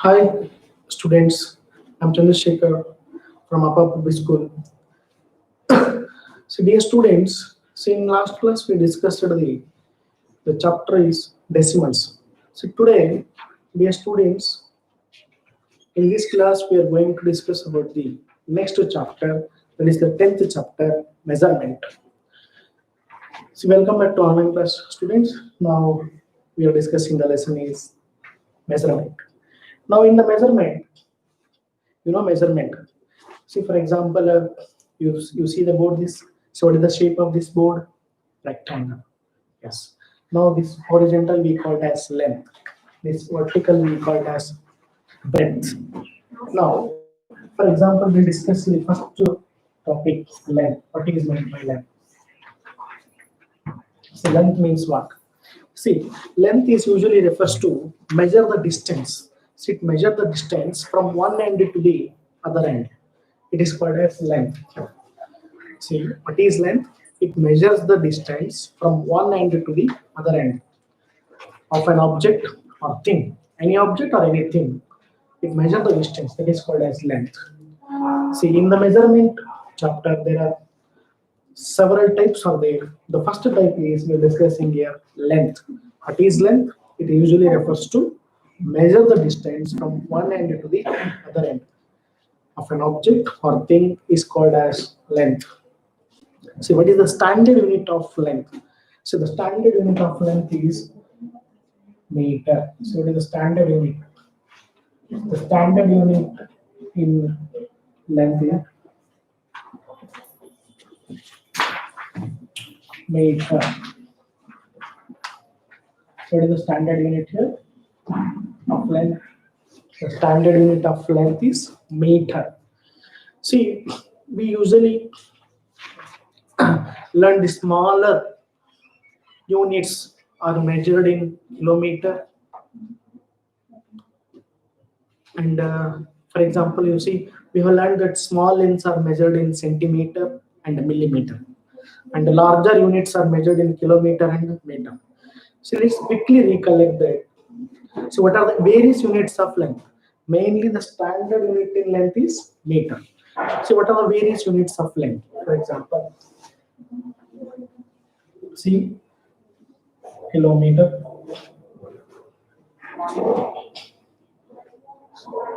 Hi, students. I'm Chandrasekhar from Upper Public School. So, dear students, in last class we discussed the chapter is decimals. So, today, dear students, in this class we are going to discuss about the next chapter, that is the 10th chapter, measurement. So, welcome back to online class, students. Now, we are discussing the lesson is measurement. Now, in the measurement, measurement. See, for example, you see the board. This. So, what is the shape of this board? Rectangle. Yes. Now, this horizontal we call it as length. This vertical we call it as breadth. Now, for example, we discuss the first topic, length. What is meant by length? So, length means what? See, length is usually refers to measure the distance. See, it measure the distance from one end to the other end. It is called as length. See, what is length? It measures the distance from one end to the other end of an object or thing. Any object or anything. It measures the distance. That is called as length. See, in the measurement chapter, there are several types are there. The first type is we are discussing here length. What is length? It usually refers to measure the distance from one end to the other end of an object or thing is called as length. See, what is the standard unit of length? So the standard unit of length is meter. So what is the standard unit? The standard unit in length is meter. So what is the standard unit here of length? The standard unit of length is meter. See, we usually learn the smaller units are measured in kilometer. And for example, you see, we have learned that small lengths are measured in centimeter and millimeter. And the larger units are measured in kilometer and meter. So let's quickly recollect that. So what are the various units of length? Mainly the standard unit in length is meter. So what are the various units of length? For example, see, kilometer,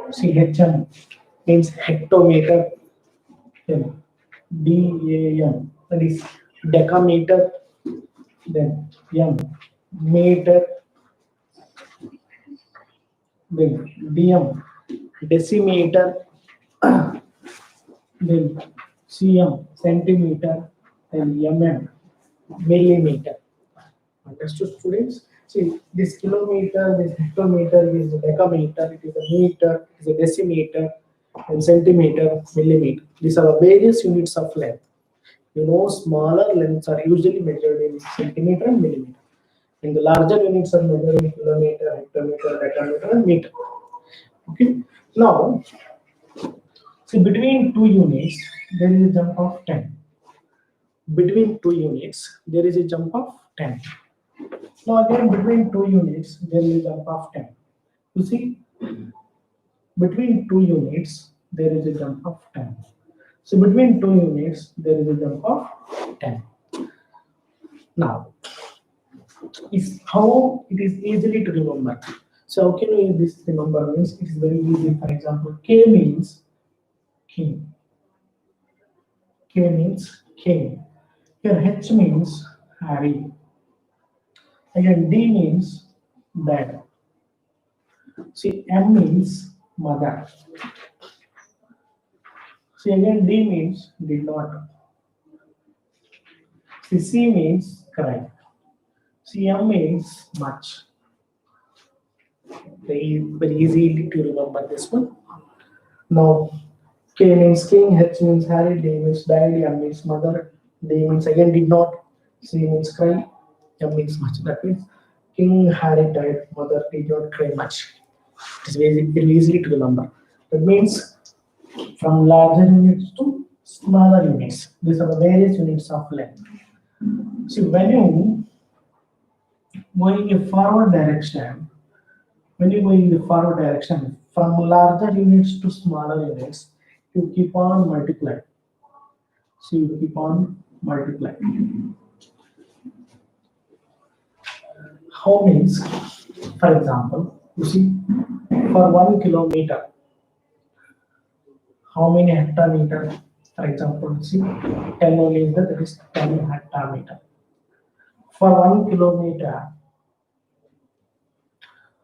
CHM means hectometer, then DAM, that is decameter, then M, meter, then DM, decimeter, then CM, centimeter, then MM, millimeter. Understood, students? See, this kilometer, this hectometer, this decameter, it is a meter, it is a decimeter, and centimeter, millimeter. These are the various units of length. You know, smaller lengths are usually measured in centimeter and millimeter. And the larger units are measured in kilometer, hectometer, decameter, and meter. Okay. Now, see, between two units, there is a jump of 10. Between two units, there is a jump of 10. Now again, between two units, there is a jump of 10. You see, between two units, there is a jump of 10. So between two units, there is a jump of 10. Now, is how it is easily to remember. So how can we this remember? Means it is very easy. For example, K means king. K means king. Here H means Harry. Again, D means dad. See, M means mother. See, again, D means did not. See, C means cry. See, M means much. Very easy to remember this one. Now, K means king, H means Harry, D means dad, M means mother, D means again did not, C means cry, M means much. That means King Harry died, mother did not cry much. It is very easy to remember. That means from larger units to smaller units. These are the various units of length. See, when you going in forward direction, from larger units to smaller units, you keep on multiplying. So you keep on multiplying. How means, for example, you see, for 1 kilometer, how many hectometer? For example, see, 10 only is that is 10 hectometer. For 1 kilometer,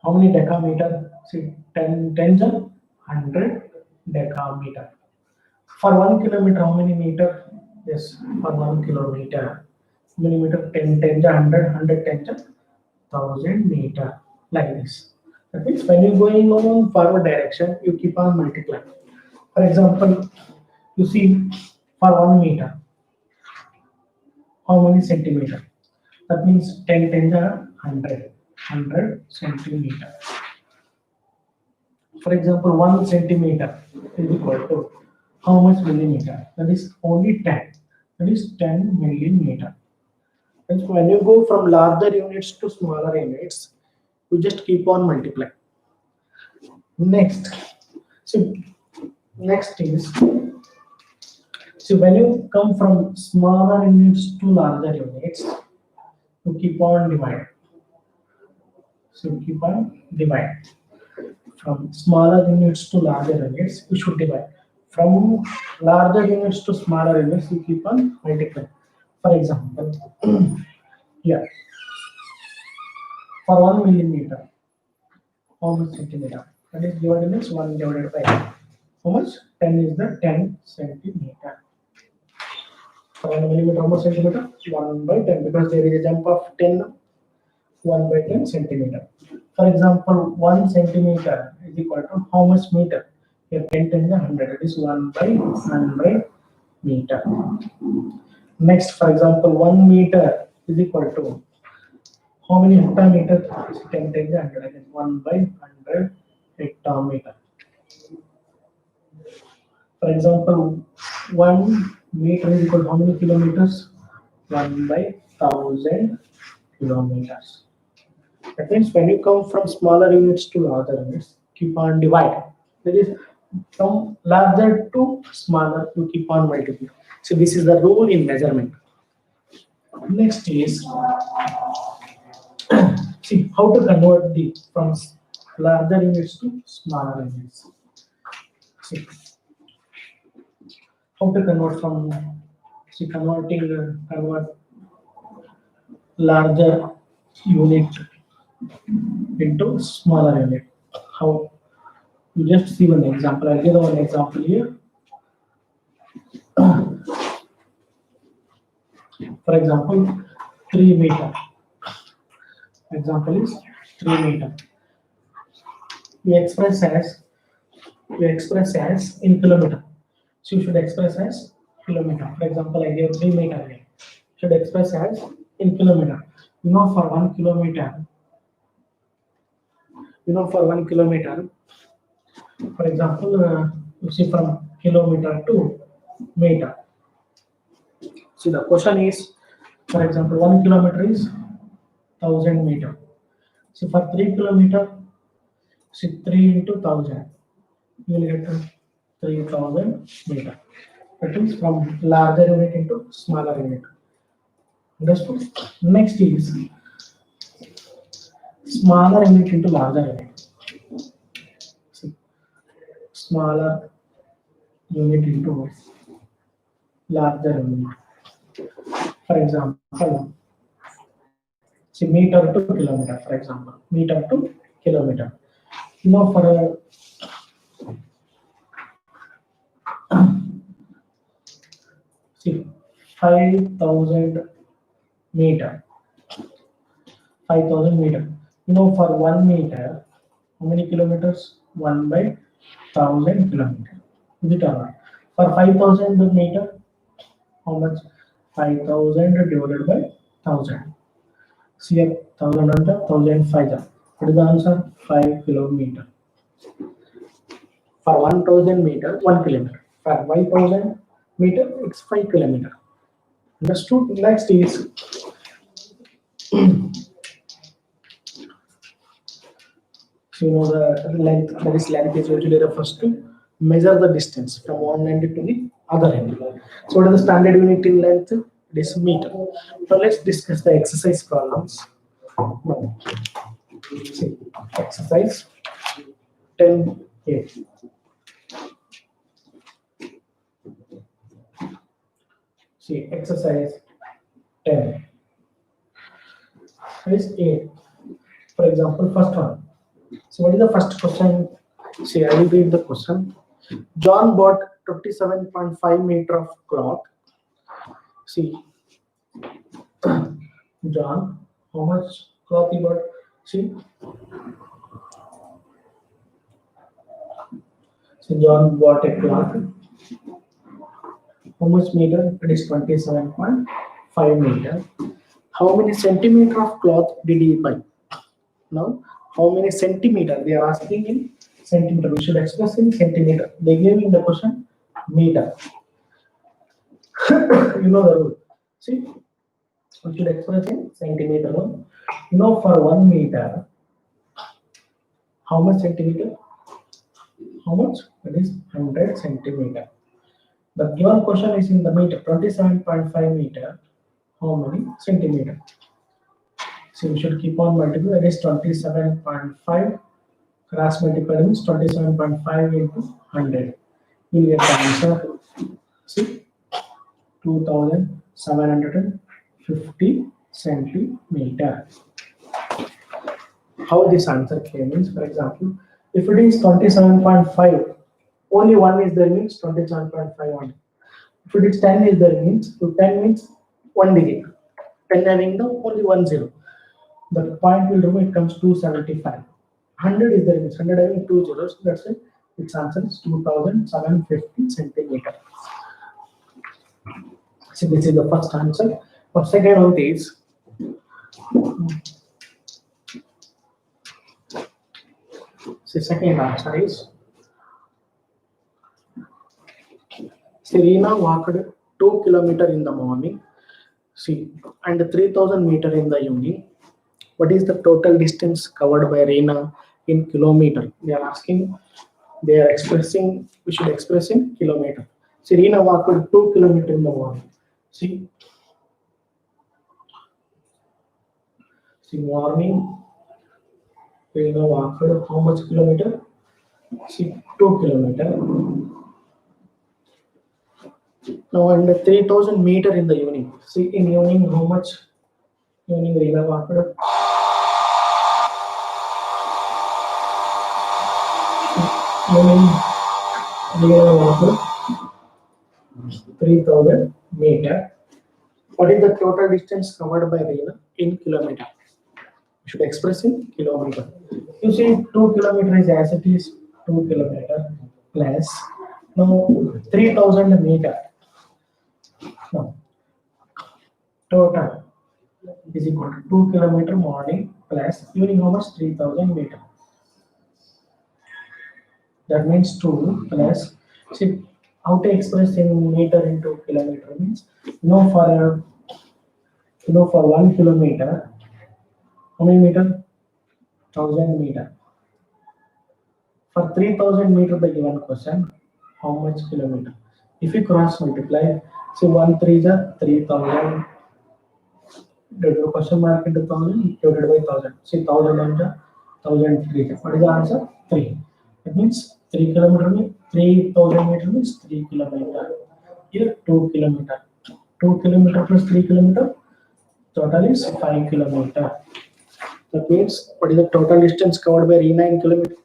how many decameter? See, 10 tens are 100 decameter. For 1 kilometer, how many meter? Yes, for 1 kilometer, how many meter? 10 tens are 100, 100 tens are 1000 meter. Like this. That means when you're going on forward direction, you keep on multiplying. For example, you see for 1 meter, how many centimeter? That means 10 tens are 100, 100 centimeter. For example, 1 centimeter is equal to how much millimeter? That is only 10. That is 10 millimeter. And so when you go from larger units to smaller units, you just keep on multiplying. Next, so next is, so when you come from smaller units to larger units, you keep on dividing. So you keep on dividing. From smaller units to larger units, you should divide. From larger units to smaller units, you keep on multiplying. For example, here, for 1 millimeter, how much centimeter? That is divided means 1 divided by how much? 10 is the 10 centimeter. For 1 millimeter, how much centimeter? 1 by 10, because there is a jump of 10, 1 by 10 centimeter. For example, 1 centimeter is equal to how much meter? Here 10 times 100, it is 1 by 100 meter. Next, for example, 1 meter is equal to how many hectometer? 10 times 100, again 1 by 100 hectometer. For example, 1 meter is equal to how many kilometers? 1 by 1000 kilometers. That means when you come from smaller units to larger units, keep on dividing. That is, from larger to smaller, you keep on multiplying. So this is the rule in measurement. Next is, see how to convert the from larger units to smaller units. See how to convert from, see, convert larger unit into smaller unit. How? You just see one example. I'll give one example here. For example, 3 meter. Example is 3 meter. We express as in kilometer. So you should express as kilometer. For example, I gave 3 meter here. Should express as in kilometer. You know, for 1 kilometer, for example, you see from kilometer to meter. See, the question is, for example, 1 kilometer is 1000 meter. So for 3 kilometer, see 3 into 1000, you will get 3000 meter. That is from larger unit into smaller unit. Understood? Next is smaller unit into larger unit. See, smaller unit into larger unit. For example, see meter to kilometer. For example, meter to kilometer. You know, for a see 5000 meter. 5000 meter. You know, for 1 meter, how many kilometers? 1 by 1000 kilometer. Is it or not? For 5000 meter, how much? 5000 divided by 1000. See here, 1000 under 1005. What is the answer? 5 kilometer. For 1000 meter, 1 kilometer. For 5000 meter, it's 5 kilometer. Understood? Next is So you know the length, that is length is usually refers to measure the distance from one end to the other end. So what is the standard unit in length? It is meter. Now let's discuss the exercise problems. Now, see, exercise 10A. See, exercise 10. That is A. For example, first one. So what is the first question? See, I will read the question. John bought 27.5 meter of cloth. See, John, how much cloth he bought? See, so John bought a cloth. How much meter? It is 27.5 meter. How many centimeter of cloth did he buy? Now, how many centimeter? They are asking in centimeter. We should express in centimeter. They gave in the question meter. You know the rule. See, we should express in centimeter. No? You know, for 1 meter, how much centimeter? How much? It is 100 centimeter. The given question is in the meter, 27.5 meter. How many centimeter? So we should keep on multiplying. That is 27.5. Cross multiply means 27.5 into 100. You get the answer. See, 2750 centimeter. How this answer came means, for example, if it is 27.5, only one is there means 27.5 only. If it is 10 is there means, so 10 means 1 digit. 10 having the only 1 0. The point will remove, it comes 275. 100 is there means 100 having 2 zeros. That's it. Its answer is 2750 centimeter. So this is the first answer. For second one is the second answer is Serena walked 2 kilometers in the morning, see, and 3000 meter in the evening. What is the total distance covered by Reena in kilometer? They are asking, they are expressing, we should express in kilometer. Serena walked 2 kilometers in the morning. See, morning, Reena walked how much kilometer? See, 2 kilometers. Now, and 3000 meter in the evening. See, in evening, how much? Evening, Reena walked. Evening, Reena walked 3000 meter. What is the total distance covered by Reena in kilometer? We should express in kilometer. You see, 2 kilometer is as it is 2 kilometer plus now 3000 meter. Now, total is equal to 2 kilometer morning plus evening how much? 3000 meter. That means 2 plus, see, how to express in meter into kilometer means, for 1 kilometer, how many meter? 1000 meter. For 3000 meter by given question, how much kilometer? If you cross multiply, say 1 3 is 3000, the question mark into 1000 divided by 1000. See 1000 and 1003. What is the answer? 3. That means 3 kilometer means 3000 meter means 3 kilometer. Here 2 kilometer. 2 kilometer plus 3 kilometer, total is 5 kilometer. That means what is the total distance covered by Reena in kilometer?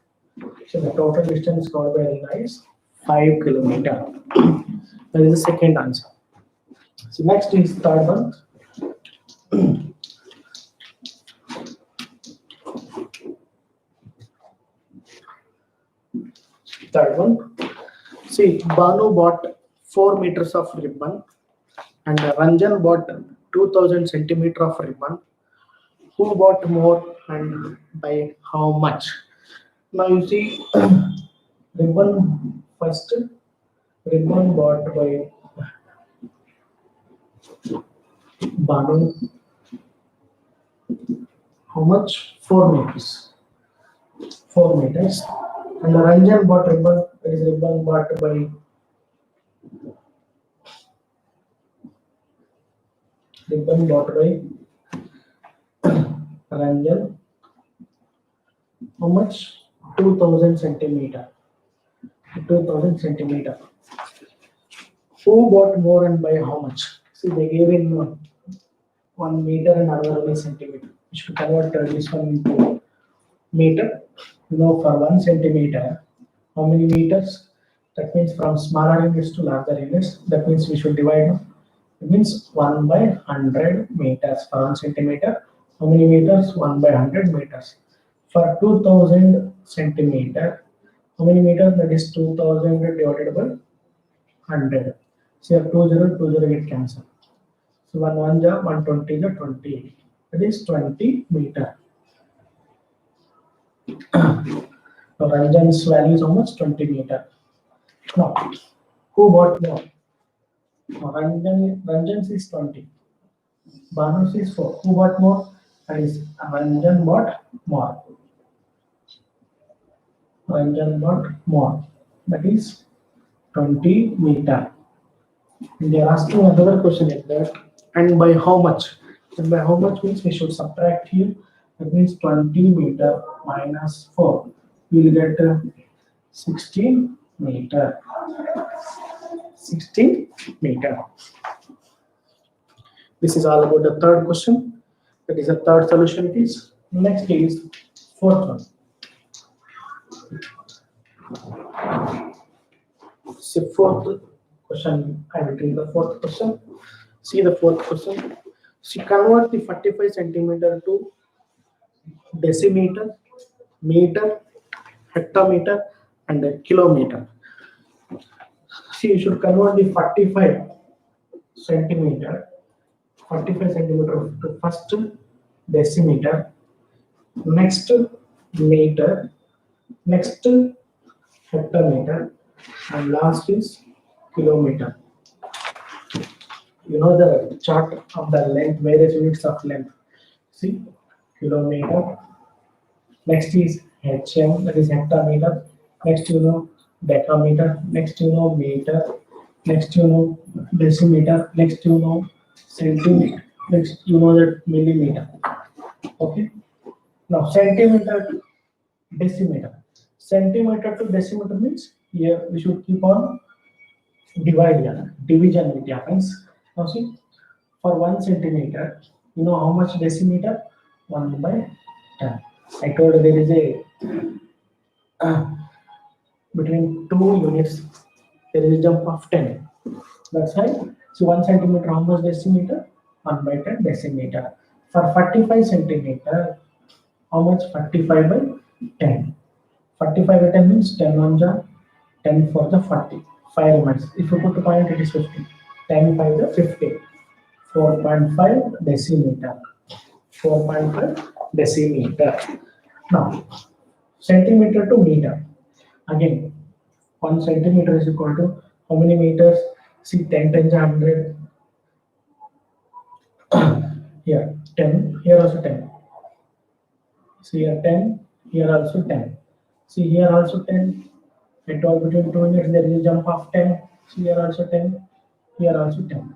So the total distance covered by Reena is 5 kilometer. That is the second answer. So next is third one. Third one. See, Banu bought 4 meters of ribbon and Ranjan bought 2000 centimeter of ribbon. Who bought more and by how much? Now you see, ribbon first, ribbon bought by Banu. How much? 4 meters. 4 meters. And the Ranjan bought ribbon, it is ribbon bought by Ranjan. How much? 2000 centimeter. 2000 centimeter. Who bought more and by how much? See, they gave in 1 meter and another only centimeter. We should convert this one into meter. You know, for 1 centimeter, how many meters? That means from smaller units to larger units. That means we should divide. No? It means 1 by 100 meters for 1 centimeter. How many meters? 1 by 100 meters. For 2000 centimeter, how many meters? That is 2000 divided by 100. So here 20 get cancelled. So 1 1 ja 120 ja 20. That is 20 meter. So Ranjan's value is how much? 20 meter. Now, who bought more? Ranjan's is 20. Banu's is 4. Who bought more? That is Ranjan bought more. Ranjan bought more. That is 20 meter. And they are asking another question like that. And by how much? And by how much means we should subtract here. That means 20 meter minus 4. We will get 16 meter. 16 meter. This is all about the third question. That is the third solution. It is. Next is fourth one. See, fourth question. I will take the fourth question. See the fourth question. See, convert the 45 centimeter to decimeter, meter, hectometer, and a kilometer. See, you should convert the 45 centimeter to first decimeter, next meter, next hectometer, and last is kilometer. You know the chart of the length, various units of length. See, kilometer. Next is HM, that is hectometer. Next, you know, decameter. Next, you know, meter. Next, you know, decimeter. Next, you know, centimeter. Next, you know that millimeter. Okay. Now, centimeter to decimeter. Centimeter to decimeter means here we should keep on division which happens. Now see, for 1 centimeter, you know how much decimeter? 1 by 10. I told there is a between 2 units there is a jump of 10. That's why. So 1 centimeter, how much decimeter? 1 by 10 decimeter. For 45 centimeter, how much? 45 by 10. 45 by 10 means 10 on the 10 for the 40. 5 remains. If you put a point, it is 50. 10 by the 50. 4.5 decimeter. 4.5 decimeter. Now, centimeter to meter. Again, 1 centimeter is equal to how many meters? See, 10 times 100. Here, 10. Here also 10. See, here 10. Here also 10. See, here also 10. I told between 2 units there is a jump of 10. See, here also 10. Here also 10.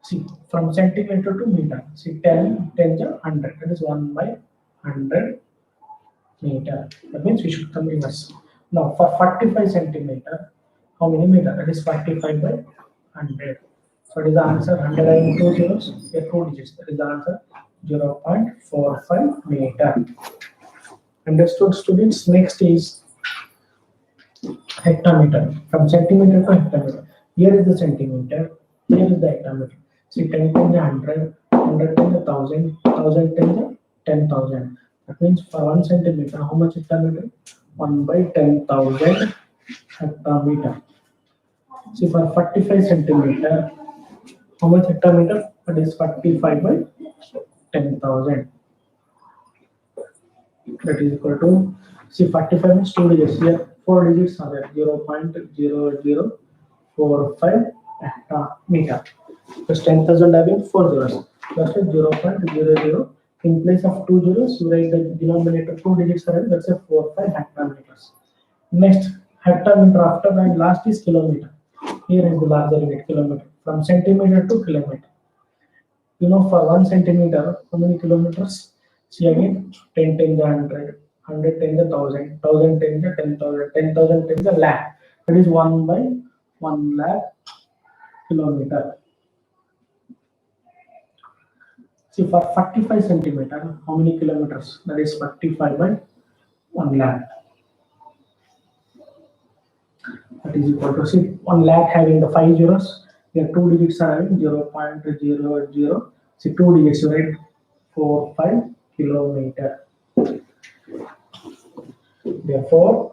See, from centimeter to meter. See, 10 is 100. That is 1 by 100 meter. That means we should come reverse. Now, for 45 centimeter, how many meter? That is 45 by 100. So, it is the answer 100 and 2 zeros. Here 2 digits. That is the answer 0.45 meter. Understood, students? Next is hectometer. From centimeter to hectometer. Here is the centimeter. Here is the hectometer. See, 10 times 100, 100 times 1000, 1000 times 10,000. That means for 1 centimeter, how much hectometer? 1 by 10,000 hectometer. See, for 45 centimeter, how much hectometer? That is 45 by 10,000. That is equal to, see, 45 means 2 digits. Here 4 digits are there. 0.0045 hectometer. Because 10,000 having 4 zeros. That's 0.0045 In place of 2 zeros, you write the denominator 2 digits are, that's a 4, 5 hectometers. Next, hectometer after, and last is kilometer. Here is the larger unit, kilometer. From centimeter to kilometer. You know, for 1 centimeter, how many kilometers? See again, 10 times the 100, 100 times the 1000, 1000 times the 10,000, 10,000 times the lakh. That is 1 by 1 lakh kilometer. See, for 45 centimeter, how many kilometers? That is 45 by 1 lakh. That is equal to, see, 1 lakh having the 5 zeros. Here 2 digits are having 0.00. See, 2 digits, right? 45 kilometer. Therefore,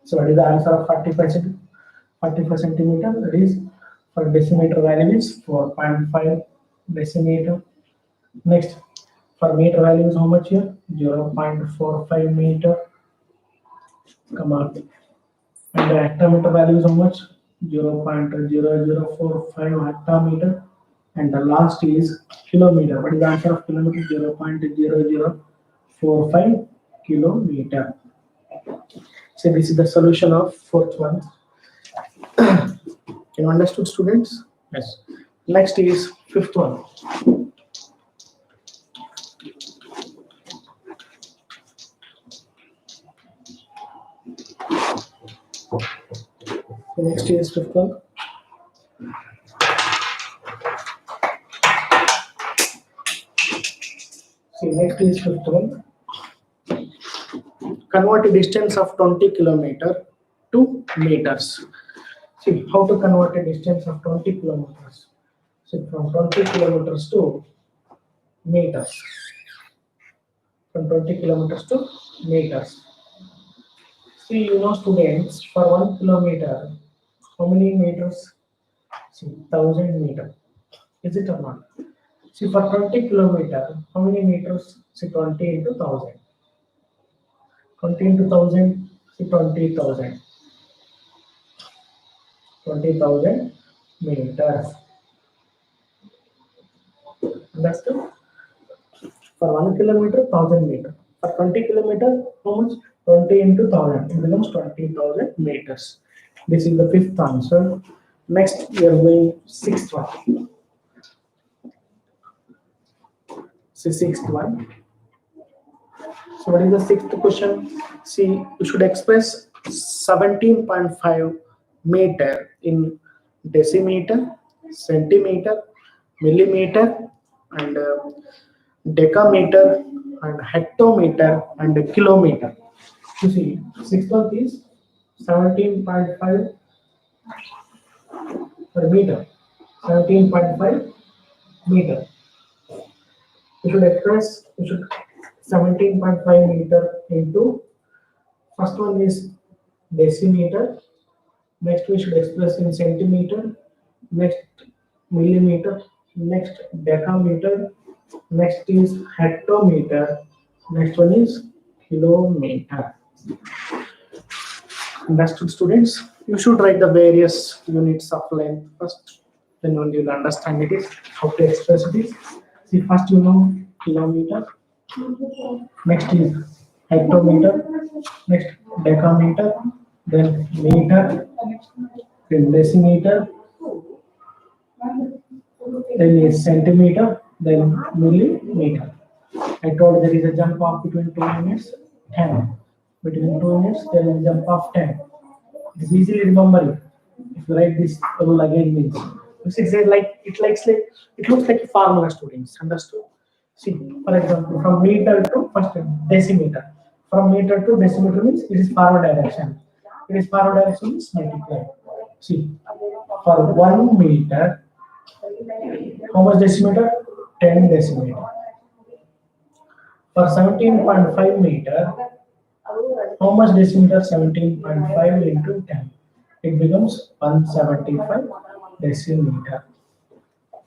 so what is the answer of 45 centimeter? That is, for decimeter value is 4.5 decimeter. Next, for meter value is how much here? 0.45 meter. Come on. And the hectometer value is how much? 0.0045 hectometer. And the last is kilometer. What is the answer of kilometer? 0.0045 kilometer. So this is the solution of fourth one. Can you understood, students? Yes. Next is fifth one. Next is fifth one. See, next is fifth one. Convert a distance of 20 kilometer to meters. See, how to convert a distance of 20 kilometers. See, from 20 kilometers to meters. From 20 kilometers to meters. See, you know, students, for 1 kilometer, how many meters? See, 1000 meters. Is it or not? See, for 20 kilometer, how many meters? See, 20 into 1000. 20 into 1000, see, 20,000. 20,000 meters. Understood? For 1 kilometer, 1000 meters. For 20 kilometers, how much? 20 into 1000. It becomes 20,000 meters. This is the fifth answer. Next, we are going sixth one. See, sixth one. So, what is the sixth question? See, you should express 17.5 meter in decimeter, centimeter, millimeter, and decameter, and hectometer, and kilometer. You see, sixth one is 17.5 per meter. 17.5 meter. You should express 17.5 meter into, first one is decimeter, next we should express in centimeter, next millimeter, next decameter, next is hectometer, next one is kilometer. Understood, students? You should write the various units of length first, then only you'll understand it is how to express it is. See, first you know kilometer, next is hectometer, next decameter, then meter, then decimeter, then is centimeter, then millimeter. I told there is a jump of between 2 units, 10. Between 2 units, there is a jump of 10. It is easily remembering. If you write this rule again means. It looks like a formula, students. Understood? See, for example, from meter to first decimeter. From meter to decimeter means it is forward direction. It is forward direction means multiply. See, for 1 meter, how much decimeter? 10 decimeter. For 17.5 meter, how much decimeter? 17.5 into 10. It becomes 175 decimeter.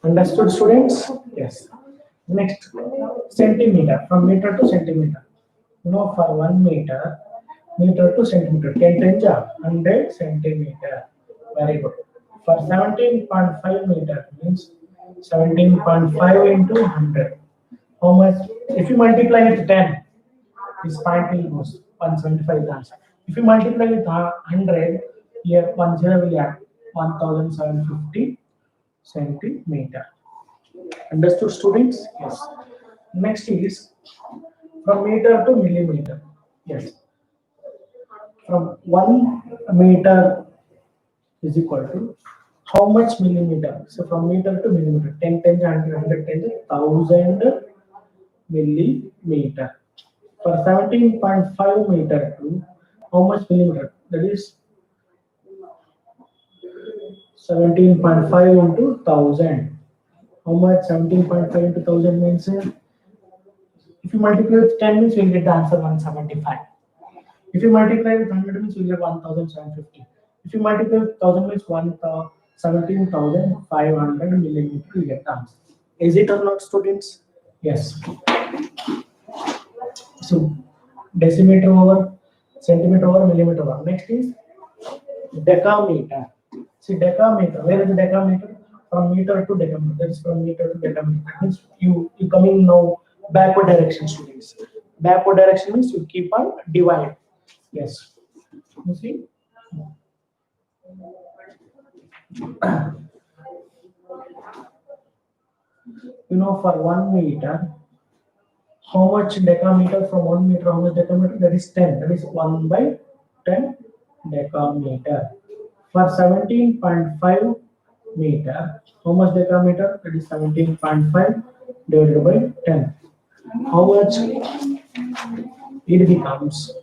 Understood, students? Yes. Next, centimeter. From meter to centimeter. You know, for 1 meter, meter to centimeter, 10 times 100 centimeter. Very good. For 17.5 meter means 17.5 into 100. How much? If you multiply with 10, this point will go 175 grams. If you multiply with 100, here 10 will add 1750 centimeter. Understood, students? Yes. Next is from meter to millimeter. Yes. From 1 meter is equal to how much millimeter? So from meter to millimeter, 10 times 100 times 1000 millimeter. For 17.5 meter to how much millimeter? That is 17.5 into 1000. How much 17.5 into 1000 means? If you multiply with 10 means you will get the answer 175. If you multiply with 100 means you will get 1750. If you multiply with 1000 means 17,500 millimeter, you get the answer. Is it or not, students? Yes. So decimeter over centimeter over millimeter over. Next is decameter. See decameter. Where is the decameter? From meter to decameter. That is from meter to decameter. That means you coming now backward direction, students. Backward direction means you keep on divide. Yes. You see. You know, for 1 meter, how much decameter from 1 meter? How much decameter? That is 10. That is 1 by 10 decameter. For 17.5 meter, how much decameter? That is 17.5 divided by 10. How much? It becomes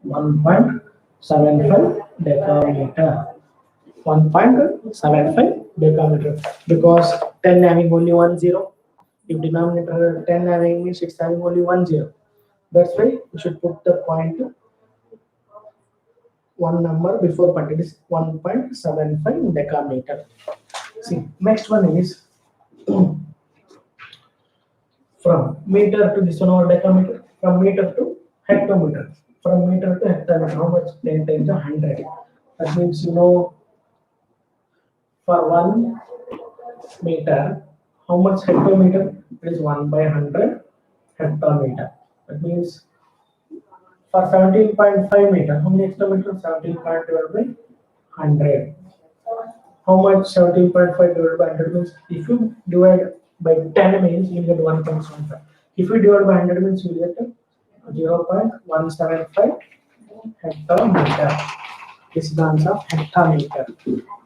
1.75 decameter. 1.75 decameter. Because 10 having only 1 0. If denominator 10 having means it's having only 1 0. That's why we should put the point one number before point. It is 1.75 decameter. See, next one is from meter to this one over decameter, from meter to hectometer. From meter to hectometer, how much? 10 times 100. That means, you know, for 1 meter, how much hectometer? It is 1 by 100 hectometer. That means for 17.5 meter, how many hectometer? 17.5 divided by 100. How much 17.5 divided by 100 means? If you divide by 10 means you will get 1.75. If you divide by 100 means you will get 0.175 hectometer. This is the answer of hectometer.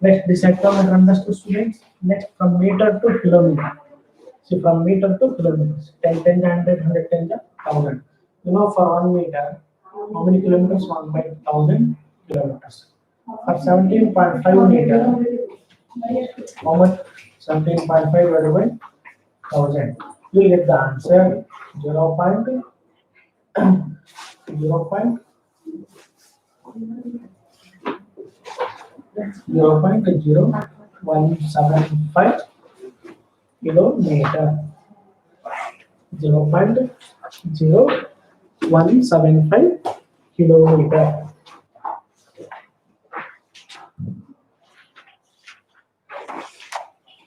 Next, this hectometer understood, students. Next, from meter to kilometer. See, from meter to kilometers. 10, 10, 100, 100, 10, 1000. You know, for 1 meter, how many kilometers? 1 by 1000 kilometers. For 17.5 meter, how much? 17.5 divided by 1000. You will get the answer 0. 0.0175 kilometer. 0.0175 kilometer.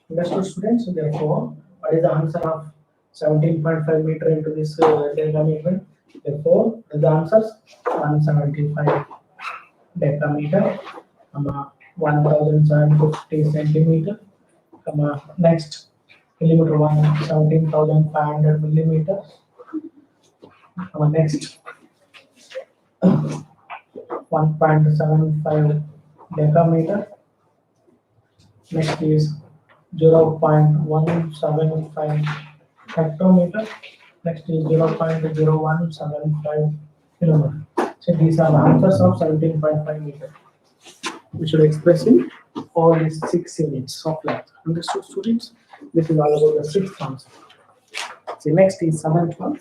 Understood, students? So therefore, what is the answer of 17.5 meter into this decameter? Therefore, the answers 175 decameter, 1750 centimeter, next millimeter 17,500 millimeters, next 1.75 decameter, next is 0.175 hectometer, next is 0.0175 kilometer. So these are the answers of 17.5 meter. We should express in all these 6 units of length. Understood, students? This is all about the 6th answer. So next is 7th one.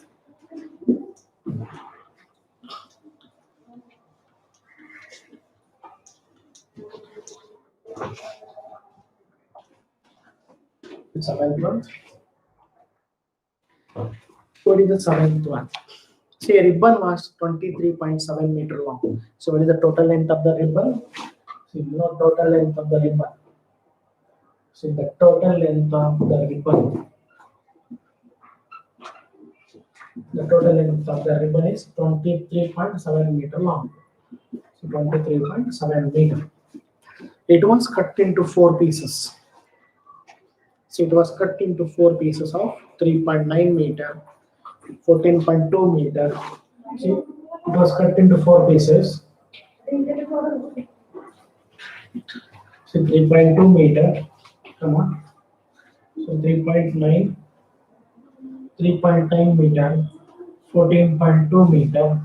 It's 7th one. What is the 7th one? See, a ribbon was 23.7 meter long. So what is the total length of the ribbon? See, you know total length of the ribbon. See, the total length of the ribbon The total length of the ribbon is 23.7 meter long. So 23.7 meter. It was cut into 4 pieces. So it was cut into 4 pieces of 3.9 meter, 14.2 meter. See, it was cut into 4 pieces. So 3.2 meter. Come on. So 3.9, 3.9 meter, 14.2 meter.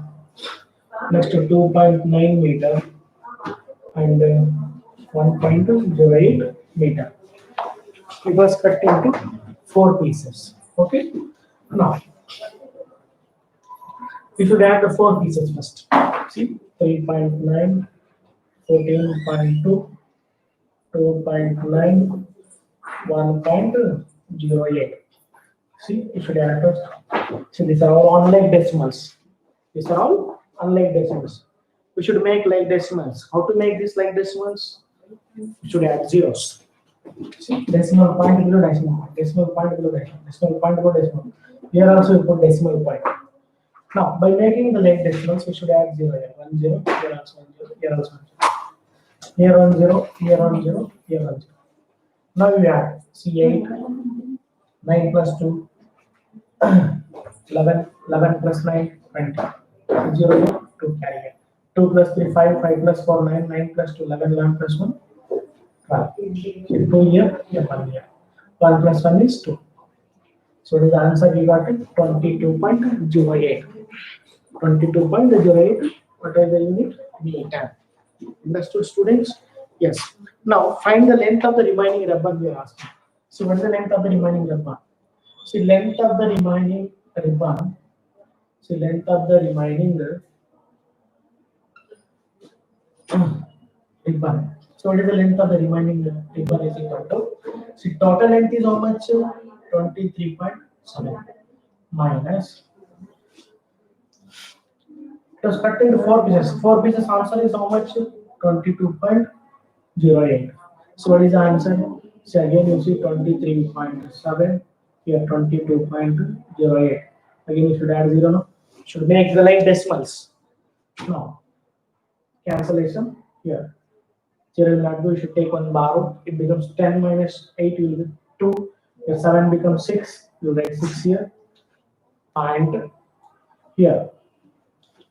Next to 2.9 meter and 1.08 meter. It was cut into 4 pieces. Okay. Now we should add the 4 pieces first. See, 3.9, 14.2, 2.9, 1.08. See, you should add first. See, these are all unlike decimals. These are all unlike decimals. We should make like decimals. How to make this like decimals? We should add zeros. See, decimal point below decimal point below decimal point below decimal. Here also we put decimal point. Now, by making the like decimals, we should add 0 here. 1 0, here also 1 0, here also 1 0. Here 1 0, here 1 0, here 1 0. Now we add C8, 9 plus 2, 11, 11 plus 9, 20. 0, 2 carry it. 2 plus 3, 5, 5 plus 4, 9, 9 plus 2, 11, 11 plus 1, 12. So 2 here, 1 here. 1 plus 1 is 2. So the answer we got is 22.08. 22.08. What is the unit? Meter. Understood, students? Yes. Now find the length of the remaining rubber we are asking. So what is the length of the remaining rubber? See, length of the remaining ribbon. See, length of the remaining ribbon. So what is the length of the remaining ribbon is equal to? See, total length is how much? 23.7 minus. It was cut into 4 pieces. 4 pieces answer is how much? 22.08. So what is the answer? So again you see 23.7. Here 22.08. Again you should add 0 now. Should make the like decimals. No. Cancellation here. 0 will not do. You should take one borrow. It becomes 10 minus 8. You will get 2. Here 7 becomes 6. You write 6 here. And here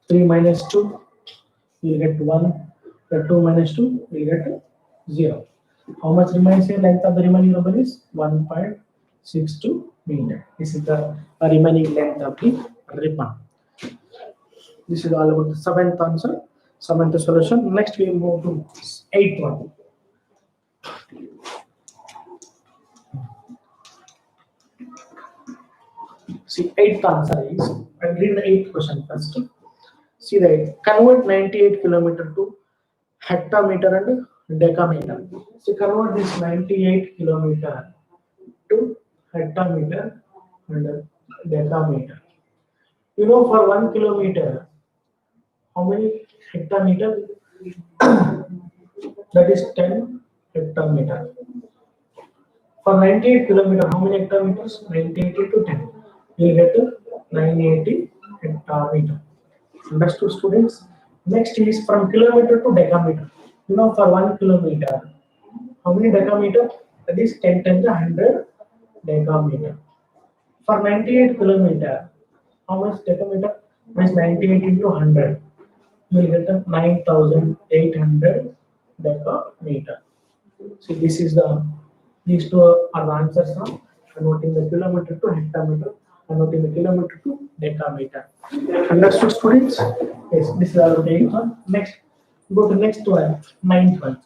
3 minus 2. You will get 1. Here 2 minus 2. You will get 0. How much remains here? Length of the remaining rubber is 1.62 meter. This is the remaining length of the ribbon. This is all about the 7th answer, 7th solution. Next we move to 8th one. See, 8th answer is, I'll read the 8th question first. See that, convert 98 kilometer to hectometer and decameter. So convert this 98 kilometer to hectometer and decameter. You know, for 1 kilometer, how many hectometer? That is 10 hectometer. For 98 kilometer, how many hectometers? 98 into 10. You will get 980 hectometer. Understood, students? Next is from kilometer to decameter. You know, for 1 kilometer, how many decameter? That is 10 times 100 decameter. For 98 kilometer, how much decameter? That is 98 into 100. You will get 9,800 decameter. So this is these two are the answers now. Converting the kilometer to hectometer, converting the kilometer to decameter. Understood, students? Yes, this is our 8th one. Next, go to next one, 9th one.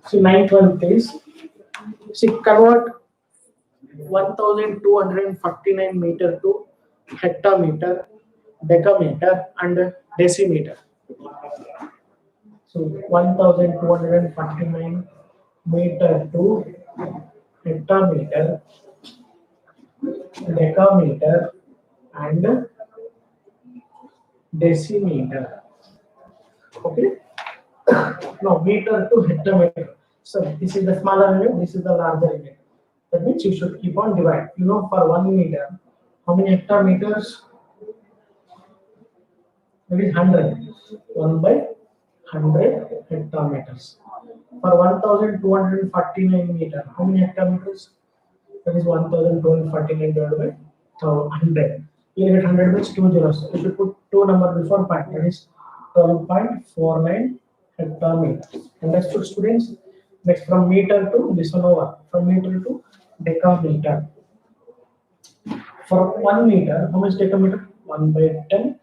So 9th one is, see, convert 1,249 meter to hectometer, decameter and decimeter. So 1,249 meter to hectometer, decameter and decimeter. Okay. Now meter to hectometer. So this is the smaller unit, this is the larger unit. That means you should keep on divide. You know, for 1 meter, how many hectometers? That is 100. 1 by 100 hectometers. For 1249 meter, how many hectometers? That is 1249 divided by 100. You get 100 means 2 zeros. You should put 2 number before point. That is 12.49 hectometers. Understood, students? Next, from meter to this one over. From meter to decameter. For 1 meter, how much decameter? 1 by 10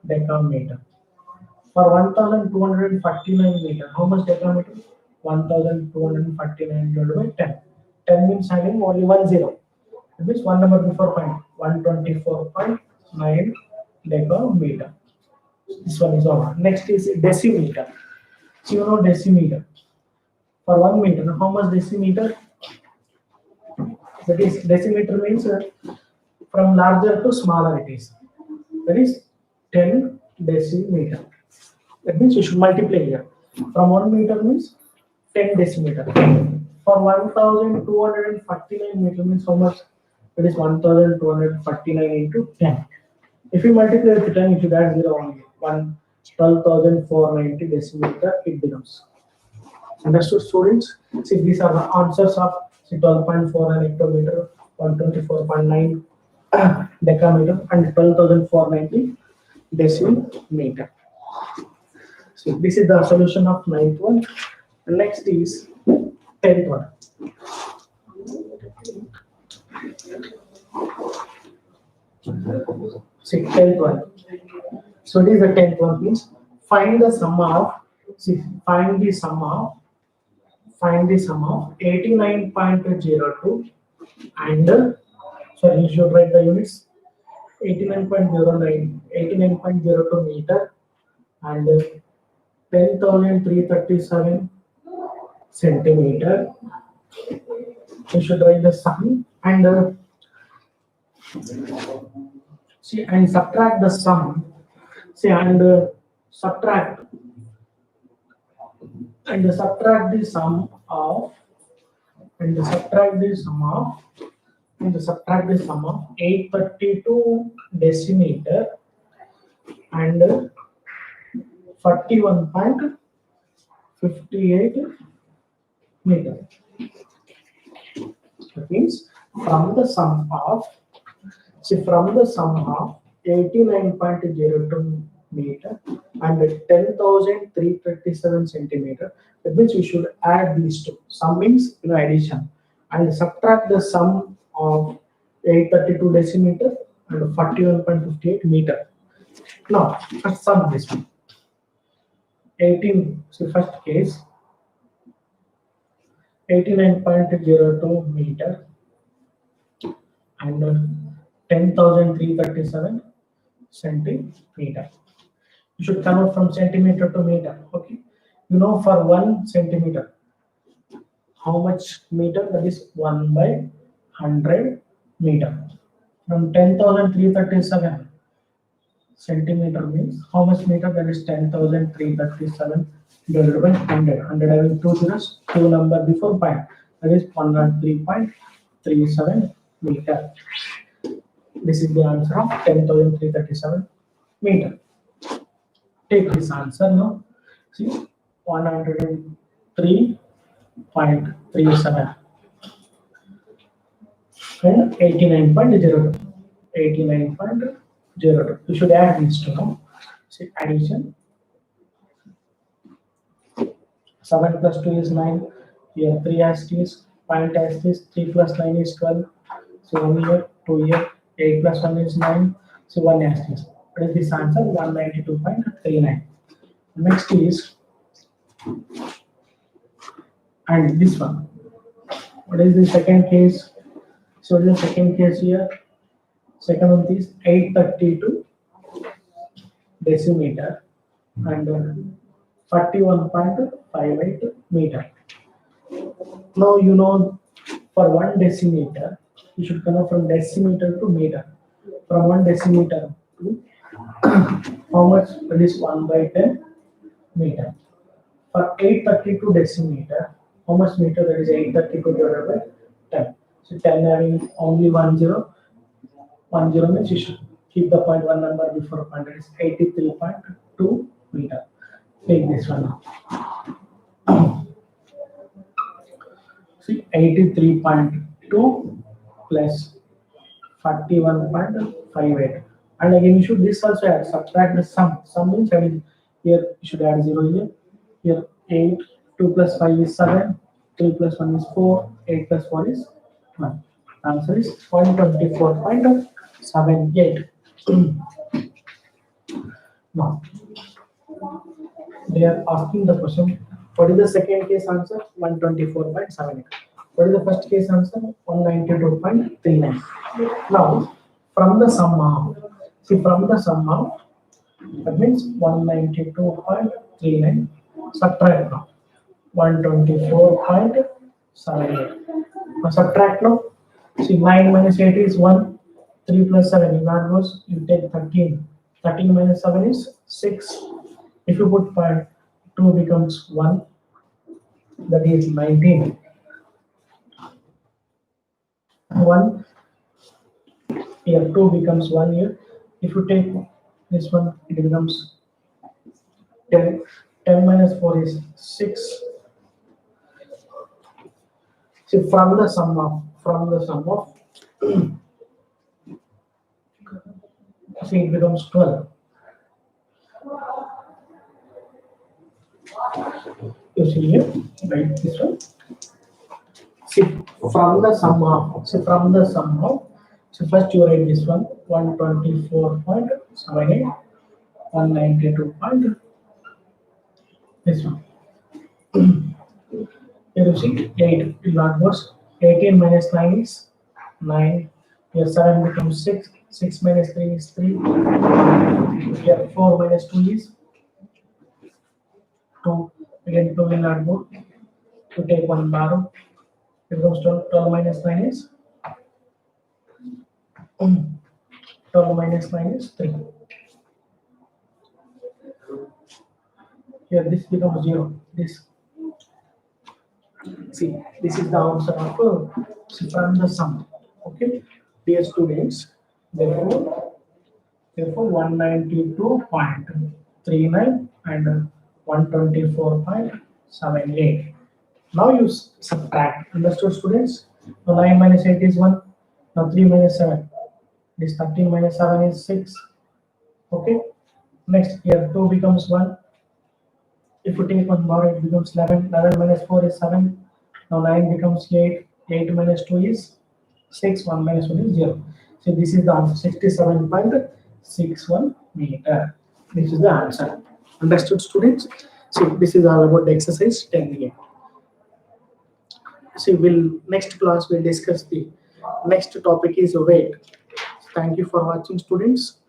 decameter. For 1249 meter, how much decameter? 1249 divided by 10. 10 means having only 1 zero. That means 1 number before point. 124.9 decameter. This one is over. Next is decimeter. So you know decimeter. For 1 meter, how much decimeter? That is, decimeter means from larger to smaller it is. That is 10 decimeter. That means you should multiply here. From 1 meter means 10 decimeter. For 1249 meter means how much? It is 1249 into 10. If you multiply with 10, you should add 0 only. 12,490 decimeter it becomes. Understood, students? See, these are the answers of 12.49 hectometer, 124.9 decameter, and 12,490 decimeter. So this is the solution of 9th one. Next is 10th one. See, 10th one. So it is the 10th one means find the sum of, see, find the sum of 89.02 and sorry, you should write the units. 89.02 meter and 10,337 centimeter. You should write the sum and see, and subtract the sum. See, and subtract the sum of 832 decimeter and 41.58 meter. That means from the sum of 89.02 meter and 10,337 centimeter. That means we should add these two. Sum means addition, and subtract the sum of 832 decimeter and 41.58 meter. Now, let's sum this one. 18. So first case, 89.02 meter and 10,337 centimeter. You should convert from centimeter to meter. Okay. You know, for 1 centimeter, how much meter? That is 1 by 100 meter. From 10,337 centimeter means how much meter? That is 10,337 divided by 100. 100 having 2 zeros, 2 number before pi. That is 103.37 meter. This is the answer of 10,337 meter. Take this answer now. See, 103.37 and 89.02. 89.02. You should add these two now. See, addition. 7 plus 2 is 9. Here 3 has this. Point has this. 3 plus 9 is 12. So 1 here, 2 here. 8 plus 1 is 9. So 1 has this. What is this answer? 192.39. Next is, and this one. What is the second case? So the second case here. Second one is 832 decimeter and 41.58 meter. Now you know, for 1 decimeter, you should convert from decimeter to meter. From 1 decimeter to how much? That is 1 by 10 meter. For 832 decimeter, how much meter? That is 832 divided by 10. So 10 having only 10 means you should keep the point one number before point. That is 83.2 meter. Take this one now. See 83.2 plus 41.58. And again you should this also add, subtract the sum. Sum means adding. Here you should add 0 here. Here 8, 2 plus 5 is 7, 3 plus 1 is 4, 8 plus 4 is 1. Answer is 124.78. Now they are asking the question, what is the second case answer? 124.78. What is the first case answer? 192.39. Now from the sum of, that means 192.39, subtract now 124.78. Now subtract now. See 9 minus 8 is 1, 3 plus 7 in that goes, you take 13. 13 minus 7 is 6. If you put point, 2 becomes 1, that is 19. 1 here, 2 becomes 1 here. If you take this one, it becomes 10. 10 minus 4 is 6. See from the sum of see it becomes 12. You see here, write this one. See from the sum of, so first you write this one, 124.78, 192. This one. Here you see 8 will not worse. 18 minus 9 is 9. Here 7 becomes 6. 6 minus 3 is 3. Here 4 minus 2 is 2. Again 2 will not go. To take one borrow. It becomes 12. 12 minus 9 is 12 minus 9 is 3. Here this becomes 0. This. See, this is the answer of from the sum. Okay, dear students, therefore 192.39 and 124.78. Now you subtract. Understood, students? Now 9 minus 8 is 1. Now 3 minus 7. This 13 minus 7 is 6. Okay. Next here 2 becomes 1. If you take one more, it becomes 11. 11 minus 4 is 7. Now 9 becomes 8. 8 minus 2 is 6. 1 minus 1 is 0. So this is the answer, 67.61 meter. This is the answer. Understood, students? So this is all about the exercise 10 again. So next class we'll discuss the next topic is weight. Thank you for watching, students.